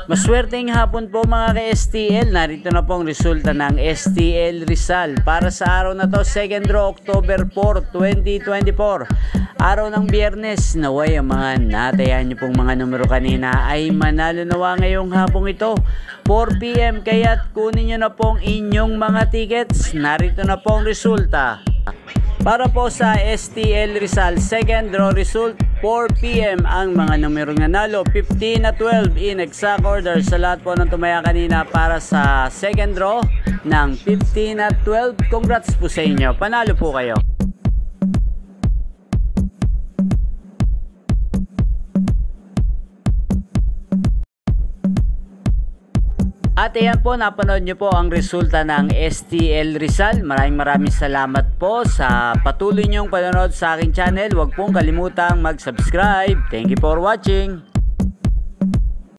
Maswerteng hapon po mga ka-STL. Narito na pong resulta ng STL Rizal para sa araw na to, 2nd draw, October 4, 2024. Araw ng Biyernes. Naway ang mga natayan nyo pong mga numero kanina ay manalo nawa ngayong hapong ito, 4 PM. Kaya't kunin nyo na pong inyong mga tickets. Narito na pong resulta. Para po sa STL Rizal, 2nd draw result, 4 PM ang mga numerong nanalo, 15 at 12 in exact order sa lahat po ng tumaya kanina para sa 2nd draw ng 15 at 12. Congrats po sa inyo, panalo po kayo. At ayan po, napanood nyo po ang resulta ng STL Rizal. Maraming salamat po sa patuloy nyong panonood sa aking channel. Huwag pong kalimutang mag-subscribe. Thank you for watching.